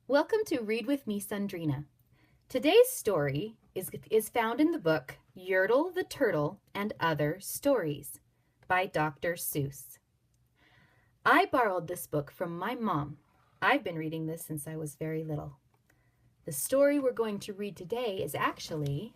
Welcome to Read With Me, Sandrina. Today's story is found in the book Yertle the Turtle and Other Stories by Dr. Seuss. I borrowed this book from my mom. I've been reading this since I was very little. The story we're going to read today is actually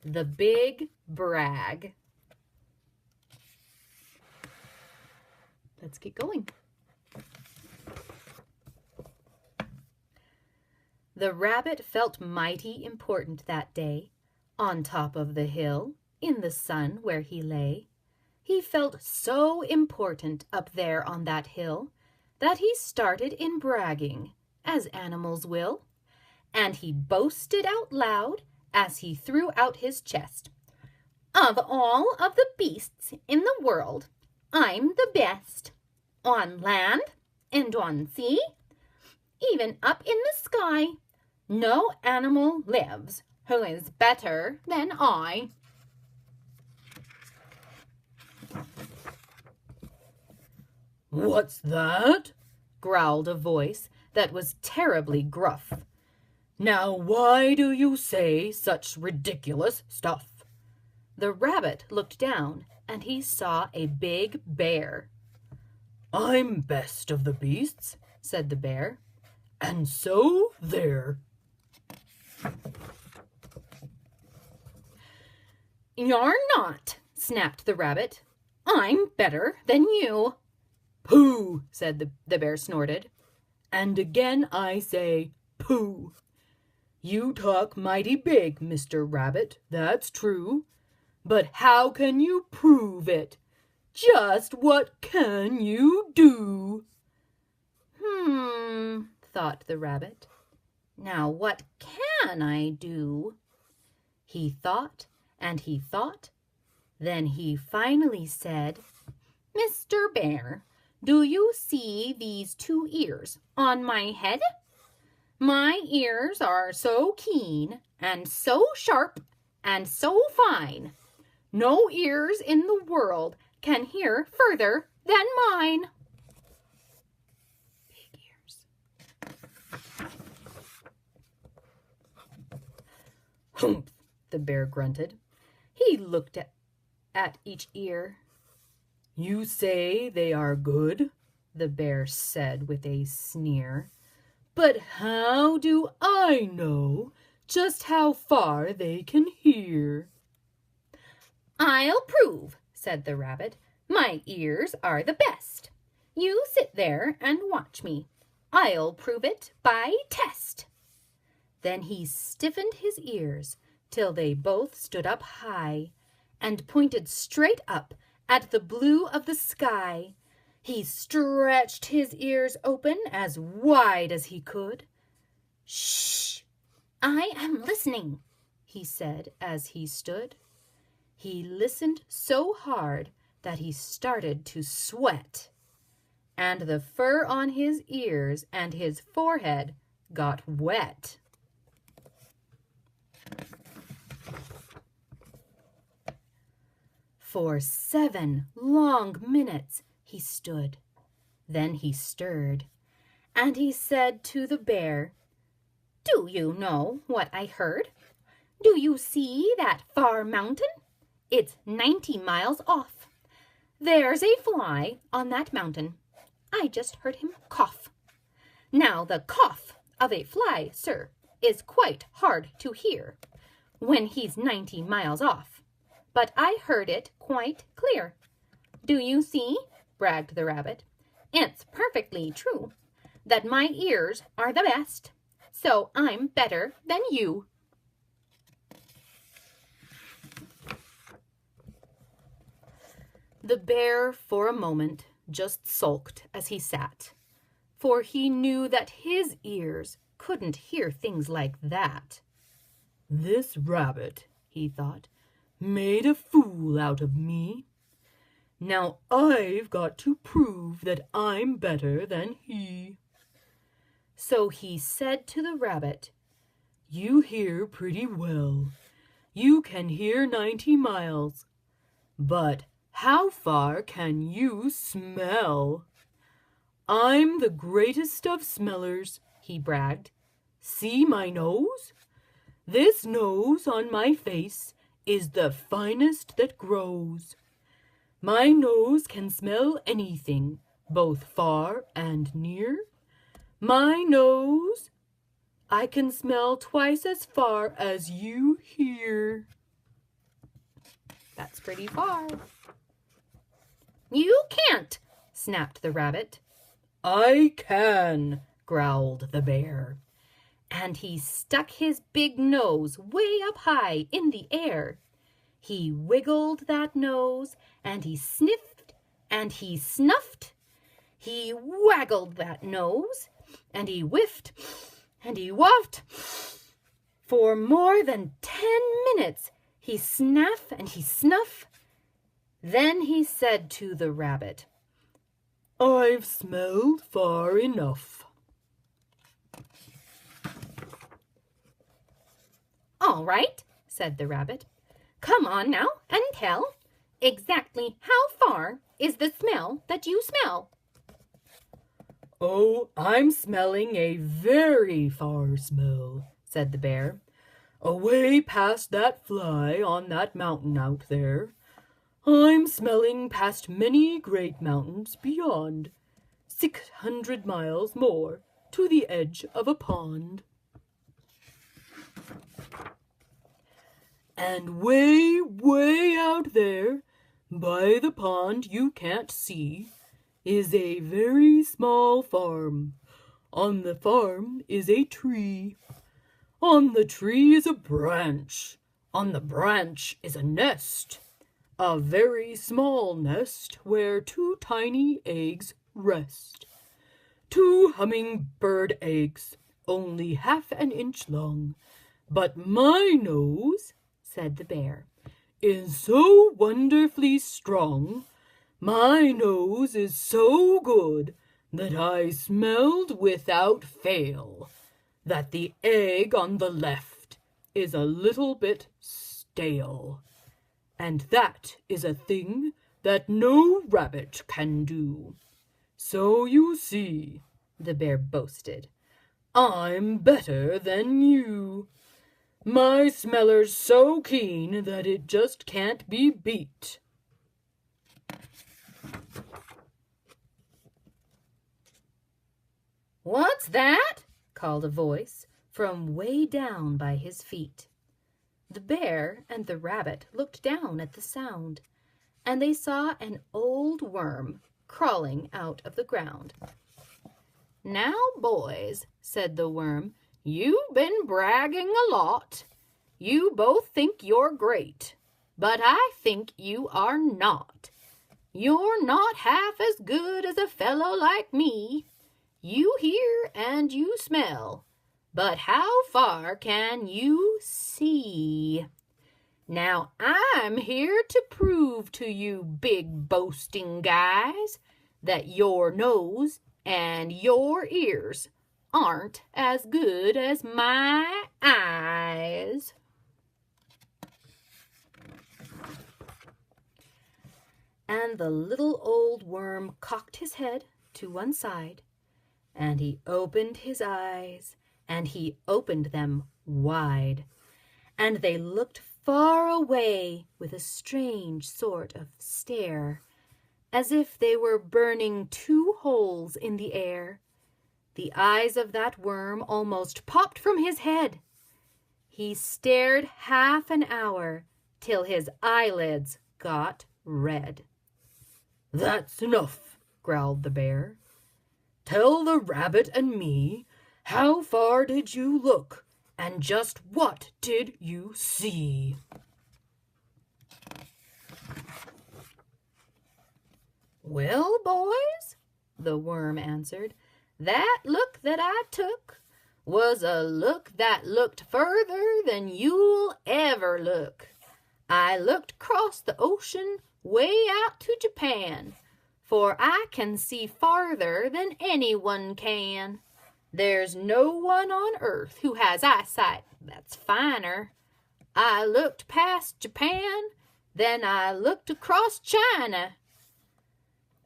The Big Brag. Let's get going. The rabbit felt mighty important that day. On top of the hill, in the sun where he lay, he felt so important up there on that hill that he started in bragging, as animals will, and he boasted out loud as he threw out his chest. Of all of the beasts in the world, I'm the best. On land and on sea, even up in the sky, no animal lives who is better than I. What's that? Growled a voice that was terribly gruff. Now why do you say such ridiculous stuff? The rabbit looked down and he saw a big bear. I'm best of the beasts, said the bear, and so there. You're not, snapped the rabbit. I'm better than you. Pooh, said the bear snorted. And again I say, pooh. You talk mighty big, Mr. Rabbit, that's true. But how can you prove it? Just what can you do? Thought the rabbit. Now what can I do? He thought and he thought. Then he finally said, Mr. Bear, do you see these 2 ears on my head? My ears are so keen and so sharp and so fine. No ears in the world can hear further than mine. Big ears. Humph, the bear grunted. He looked at each ear. You say they are good, the bear said with a sneer. But how do I know just how far they can hear? I'll prove, said the rabbit. My ears are the best. You sit there and watch me. I'll prove it by test. Then he stiffened his ears till they both stood up high and pointed straight up at the blue of the sky. He stretched his ears open as wide as he could. Shh! I am listening, he said as he stood. He listened so hard that he started to sweat, and the fur on his ears and his forehead got wet. For 7 long minutes he stood. Then he stirred, and he said to the bear, Do you know what I heard? Do you see that far mountain? It's 90 miles off. There's a fly on that mountain. I just heard him cough. Now the cough of a fly, sir, is quite hard to hear when he's 90 miles off. But I heard it quite clear. Do you see, bragged the rabbit, it's perfectly true that my ears are the best, so I'm better than you. The bear, for a moment, just sulked as he sat, for he knew that his ears couldn't hear things like that. This rabbit, he thought, made a fool out of me. Now I've got to prove that I'm better than he. So he said to the rabbit, You hear pretty well. You can hear 90 miles. But how far can you smell? I'm the greatest of smellers, he bragged. See my nose? This nose on my face is the finest that grows. My nose can smell anything, both far and near. My nose, I can smell twice as far as you hear. That's pretty far. You can't, snapped the rabbit. I can, growled the bear. And he stuck his big nose way up high in the air. He wiggled that nose, and he sniffed, and he snuffed. He waggled that nose, and he whiffed, and he wafted. For more than 10 minutes, he snuff and he snuff. Then he said to the rabbit, I've smelled far enough. All right, said the rabbit. Come on now and tell. Exactly how far is the smell that you smell? Oh, I'm smelling a very far smell, said the bear. Away past that fly on that mountain out there. I'm smelling past many great mountains beyond, 600 miles more to the edge of a pond. And way, way out there, by the pond you can't see, is a very small farm. On the farm is a tree. On the tree is a branch. On the branch is a nest. A very small nest where 2 tiny eggs rest. 2 hummingbird eggs, only half an inch long. But my nose, said the bear, is so wonderfully strong. My nose is so good that I smelled without fail that the egg on the left is a little bit stale. And that is a thing that no rabbit can do. So you see, the bear boasted, I'm better than you. My smeller's so keen that it just can't be beat. What's that? Called a voice from way down by his feet. The bear and the rabbit looked down at the sound, and they saw an old worm crawling out of the ground. Now, boys, said the worm, you've been bragging a lot. You both think you're great, but I think you are not. You're not half as good as a fellow like me. You hear and you smell, but how far can you see? Now I'm here to prove to you big boasting guys that your nose and your ears aren't as good as my eyes. And the little old worm cocked his head to one side, and he opened his eyes, and he opened them wide, and they looked far away with a strange sort of stare, as if they were burning 2 holes in the air. The eyes of that worm almost popped from his head. He stared half an hour till his eyelids got red. That's enough, growled the bear. Tell the rabbit and me, how far did you look, and just what did you see? Well, boys, the worm answered, that look that I took was a look that looked further than you'll ever look. I looked across the ocean way out to Japan, for I can see farther than anyone can. There's no one on earth who has eyesight that's finer. I looked past Japan, then I looked across China.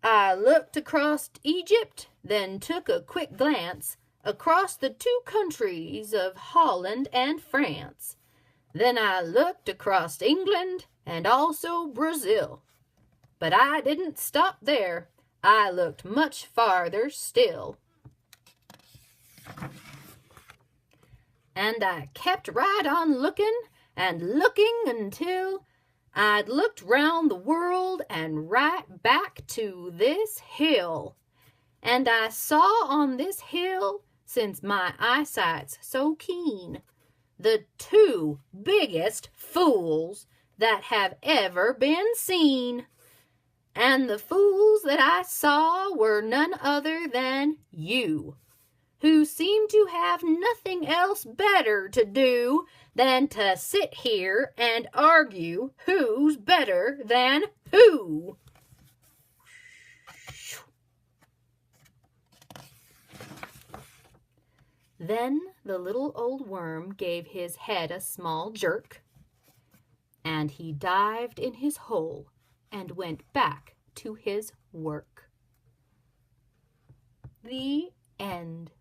I looked across Egypt, then took a quick glance across the two countries of Holland and France. Then I looked across England and also Brazil. But I didn't stop there. I looked much farther still. And I kept right on looking and looking until I'd looked round the world and right back to this hill. And I saw on this hill, since my eyesight's so keen, the two biggest fools that have ever been seen. And the fools that I saw were none other than you, who seem to have nothing else better to do than to sit here and argue who's better than who. Then the little old worm gave his head a small jerk, and he dived in his hole and went back to his work. The end.